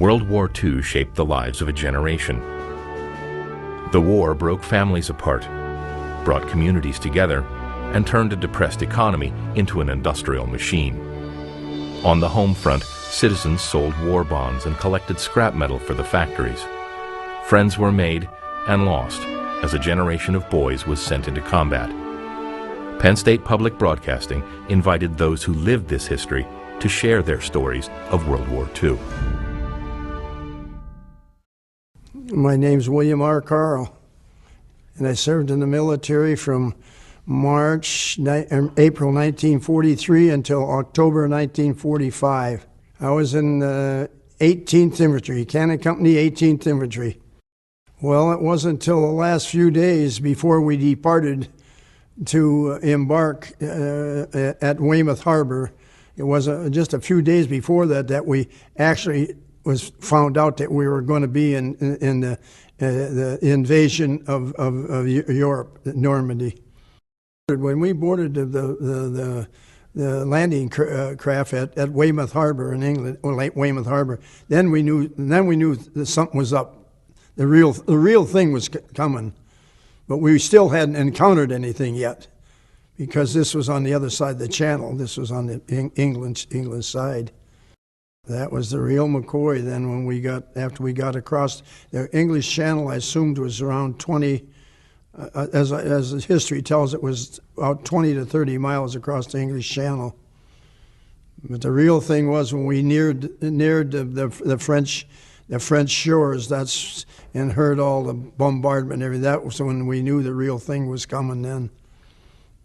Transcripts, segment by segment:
World War II shaped the lives of a generation. The war broke families apart, brought communities together, and turned a depressed economy into an industrial machine. On the home front, citizens sold war bonds and collected scrap metal for the factories. Friends were made and lost as a generation of boys was sent into combat. Penn State Public Broadcasting invited those who lived this history to share their stories of World War II. My name's William R. Carl, and I served in the military from April 1943 until October 1945. I was in the 18th Infantry, Cannon Company 18th Infantry. Well, it wasn't until the last few days before we departed to embark at Weymouth Harbor. It was just a few days before that we actually was found out that we were going to be in the invasion of Europe, Normandy. When we boarded the landing craft at Weymouth Harbor in England, or Weymouth Harbor, then we knew that something was up. The real thing was coming, but we still hadn't encountered anything yet, because this was on the other side of the channel. This was on the England side. That was the real McCoy. Then after we got across the English Channel, I assumed it was around 20, as history tells, it was about 20 to 30 miles across the English Channel. But the real thing was when we neared the French shores, and heard all the bombardment and everything. That was when we knew the real thing was coming. Then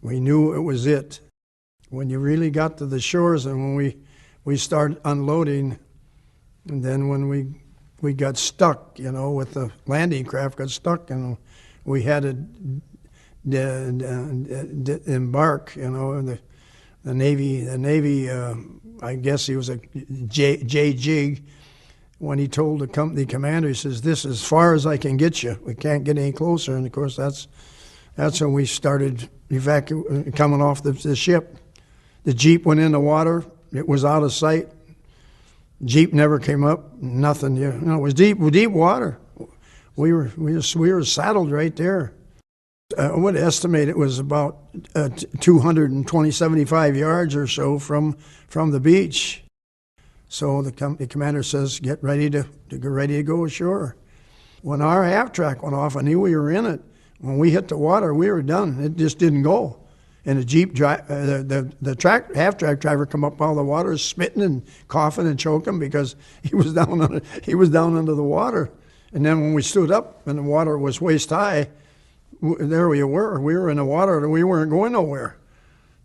we knew it was it. When you really got to the shores, and when we started unloading, and then when we got stuck, with the landing craft got stuck, and we had to embark, the Navy, I guess he was a J. Jig, when he told the company commander, he says, "This is as far as I can get you. We can't get any closer." And of course, that's when we started coming off the ship. The Jeep went in the water. It was out of sight. Jeep never came up. Nothing. It was deep water. We were saddled right there. I would estimate it was about 275 yards or so from the beach. So the company commander says, "Get ready to go ashore." When our half track went off, I knew we were in it. When we hit the water, we were done. It just didn't go. And the Jeep half track driver come up out of the water, spitting and coughing and choking because he was down under the water. And then when we stood up and the water was waist high, there we were. We were in the water and we weren't going nowhere.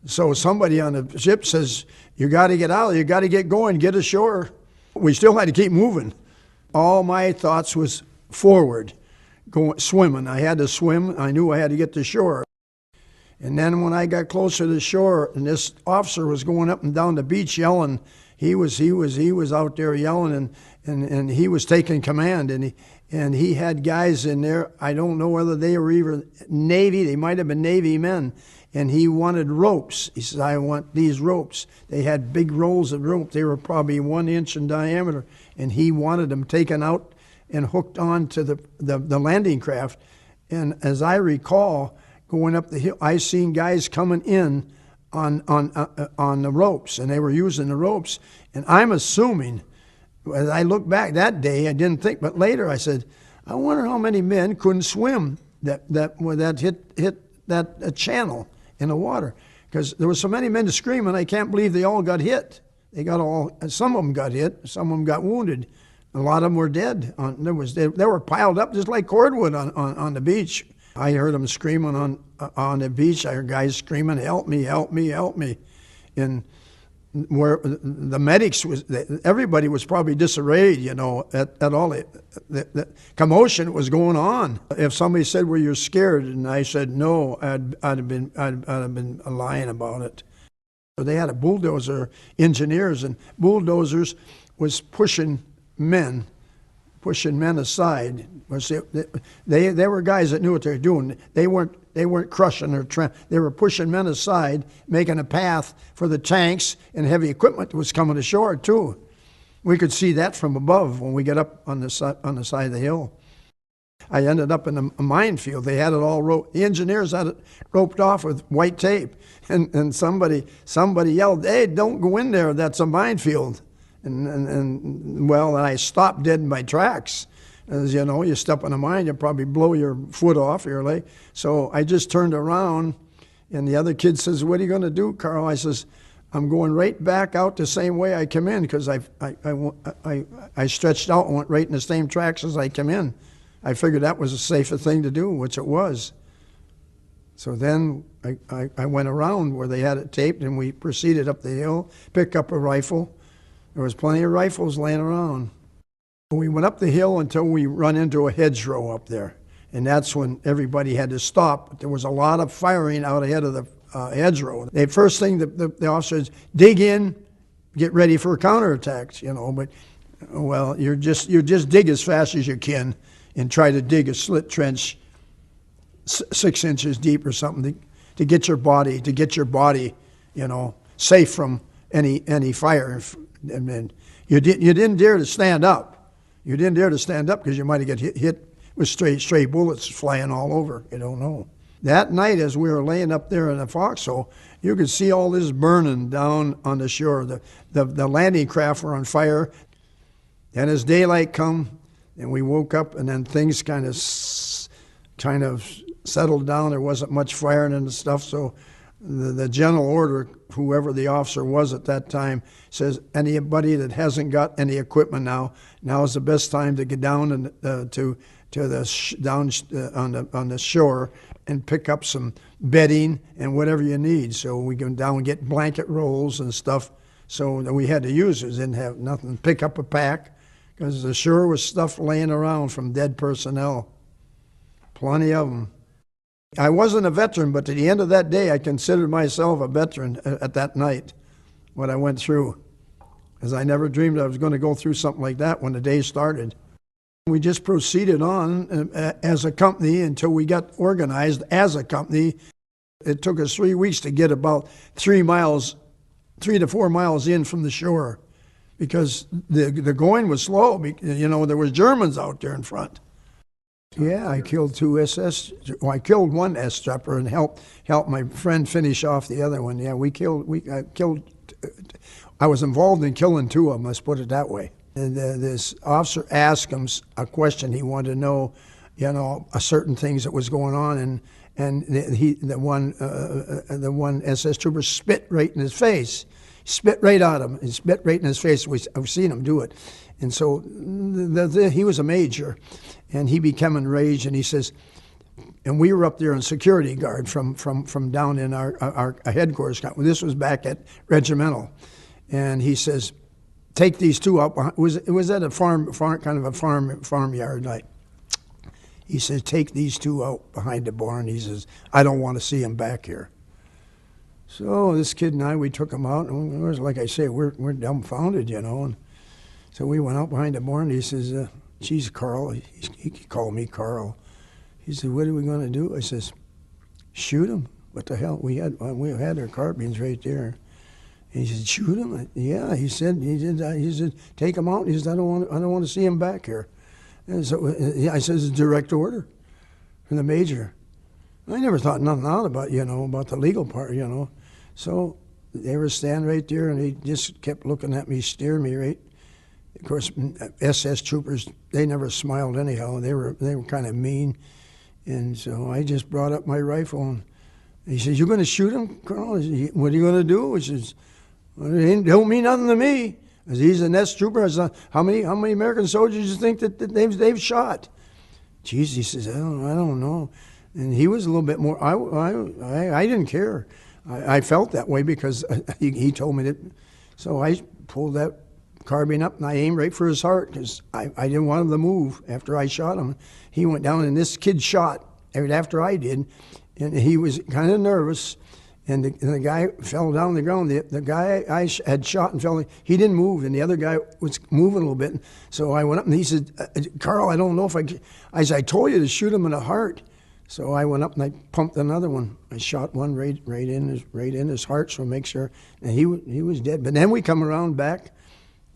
So somebody on the ship says, "You got to get out. You got to get going. Get ashore." We still had to keep moving. All my thoughts was forward, swimming. I had to swim. I knew I had to get to shore. And then when I got closer to the shore, and this officer was going up and down the beach yelling, he was out there yelling, and he was taking command, and he had guys in there. I don't know whether they were even Navy. They might have been Navy men. And he wanted ropes. He said, "I want these ropes." They had big rolls of rope. They were probably 1 inch in diameter. And he wanted them taken out and hooked on to the landing craft. And as I recall, going up the hill, I seen guys coming in on the ropes, and they were using the ropes. And I'm assuming, as I look back that day, I didn't think, but later I said, I wonder how many men couldn't swim that hit that channel in the water, because there were so many men screaming. I can't believe they all got hit. Some of them got hit, some of them got wounded. A lot of them were dead. They were piled up just like cordwood on the beach. I heard them screaming on the beach. I heard guys screaming, "Help me, help me, help me." And where the medics everybody was probably disarrayed, at all the commotion was going on. If somebody said, "Well, you're scared," and I said no, I'd have been lying about it. So they had a bulldozer engineers, and bulldozers was pushing men aside. They were guys that knew what they were doing. They weren't crushing they were pushing men aside, making a path for the tanks and heavy equipment that was coming ashore too. We could see that from above when we got up on the side of the hill. I ended up in a minefield. They had it all the engineers had it roped off with white tape, and somebody yelled, "Hey, don't go in there. That's a minefield." And I stopped dead in my tracks. As you know, you step on a mine, you probably blow your foot off your leg. So I just turned around, and the other kid says, "What are you going to do, Carl?" I says, "I'm going right back out the same way I came in, because I stretched out and went right in the same tracks as I came in. I figured that was a safer thing to do," which it was. So then I went around where they had it taped, and we proceeded up the hill, picked up a rifle. There was plenty of rifles laying around. We went up the hill until we run into a hedgerow up there, and that's when everybody had to stop. But there was a lot of firing out ahead of the hedgerow. The first thing the officers, dig in, get ready for counterattacks, But you just dig as fast as you can and try to dig a slit trench 6 inches deep or something to get your body safe from any fire. And you didn't dare to stand up. You didn't dare to stand up because you might have get hit with stray bullets flying all over. You don't know. That night, as we were laying up there in the foxhole, you could see all this burning down on the shore. The landing craft were on fire. And as daylight come, and we woke up, and then things kind of settled down. There wasn't much firing and stuff. So the general order, whoever the officer was at that time, says anybody that hasn't got any equipment now is the best time to get down and on the shore and pick up some bedding and whatever you need. So we go down and get blanket rolls and stuff. So that we had to use it. Didn't have nothing. Pick up a pack, because the shore was stuff laying around from dead personnel. Plenty of them. I wasn't a veteran, but at the end of that day, I considered myself a veteran at that night, what I went through, as I never dreamed I was going to go through something like that when the day started. We just proceeded on as a company until we got organized as a company. It took us 3 weeks to get about 3 to 4 miles in from the shore, because the going was slow. There was Germans out there in front. Yeah, I killed two SS. Well, I killed one S-trapper and helped my friend finish off the other one. Yeah, I killed. I was involved in killing two of them. Let's put it that way. And this officer asked him a question. He wanted to know, certain things that was going on, and the one SS trooper spit right in his face. Spit right at him. He spit right in his face. I've seen him do it. And so he was a major, and he became enraged, and he says, and we were up there on security guard from down in our headquarters. This was back at Regimental. And he says, take these two out. It was at a farmyard night. He says, take these two out behind the barn. He says, I don't want to see them back here. So this kid and I, we took them out, and it was, like I say, we're dumbfounded, And so we went out behind the barn. He says, geez, Carl, he called me Carl. He said, what are we going to do? I says, shoot him. What the hell? We had our carbines right there. And he said, shoot him? Yeah, he said, take him out. He said, I don't want to see him back here. And so I said, it's a direct order from the major. I never thought nothing out about, about the legal part, So they were standing right there, and he just kept looking at me, staring me right. Of course, SS troopers, they never smiled anyhow. They were kind of mean. And so I just brought up my rifle, and he says, you're going to shoot him, Colonel? What are you going to do? He says, well, it don't mean nothing to me. As he's an SS trooper. I said, how many American soldiers do you think that they've shot? Geez, he says, I don't know. And he was a little bit more, I didn't care. I felt that way because he told me that. So I pulled that carbine up and I aimed right for his heart because I didn't want him to move after I shot him. He went down, and this kid shot right after I did, and he was kind of nervous, and the guy fell down on the ground. The guy I had shot and fell, he didn't move, and the other guy was moving a little bit. So I went up and he said, Carl, I don't know if I said, I told you to shoot him in the heart. So I went up and I pumped another one. I shot one right in his heart, so make sure, and he was dead. But then we come around back,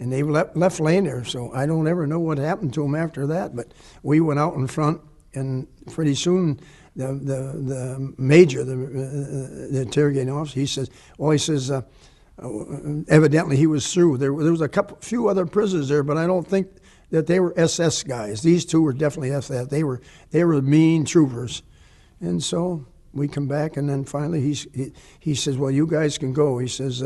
and they left laying there. So I don't ever know what happened to them after that. But we went out in front, and pretty soon the major, the interrogating officer, he says, evidently he was through. There was a few other prisoners there, but I don't think that they were SS guys. These two were definitely SS. They were mean troopers, and so we come back, and then finally he says, "Well, you guys can go." He says,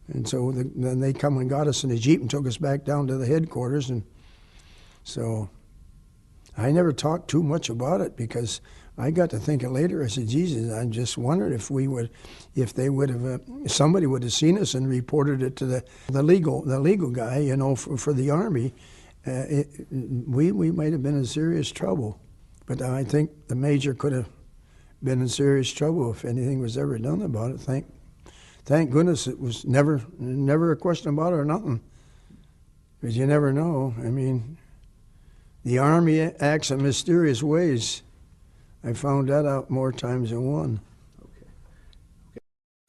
and so then they come and got us in a Jeep and took us back down to the headquarters, and so I never talked too much about it because I got to thinking later. I said, "Jesus, I just wondered if somebody would have seen us and reported it to the legal guy, you know, for the Army. We might have been in serious trouble." But I think the major could have been in serious trouble if anything was ever done about it. Thank goodness it was never a question about it or nothing, because you never know. I mean, the Army acts in mysterious ways. I found that out more times than one. Okay.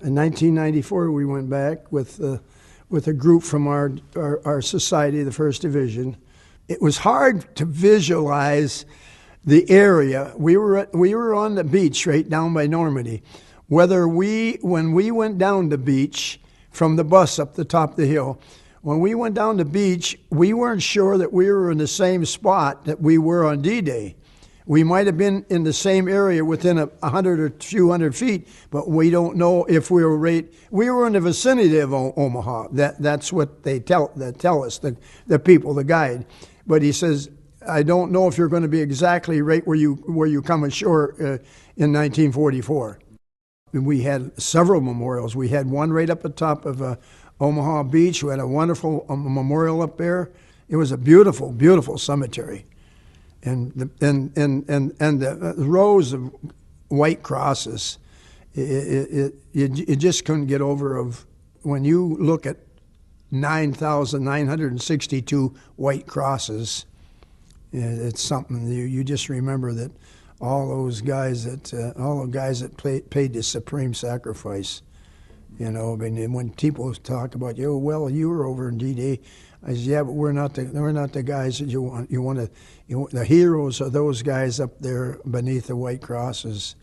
In 1994, we went back with a group from our society, the First Division. It was hard to visualize the area. We were on the beach right down by Normandy. When we went down the beach from the bus up the top of the hill, when we went down the beach, we weren't sure that we were in the same spot that we were on D-Day. We might have been in the same area within 100 or a few hundred feet, but we don't know if we were we were in the vicinity of Omaha. That's what they tell us, the people, the guide. But he says, I don't know if you're going to be exactly right where you come ashore in 1944. And we had several memorials. We had one right up at the top of Omaha Beach. We had a wonderful memorial up there. It was a beautiful, beautiful cemetery. And the rows of white crosses, you just couldn't get over of when you look at 9,962 white crosses. It's something you just remember that all the guys that paid the supreme sacrifice. You know, I mean, when people talk about you were over in D-Day, I said, yeah, but we're not the guys that you want. The heroes are those guys up there beneath the white crosses.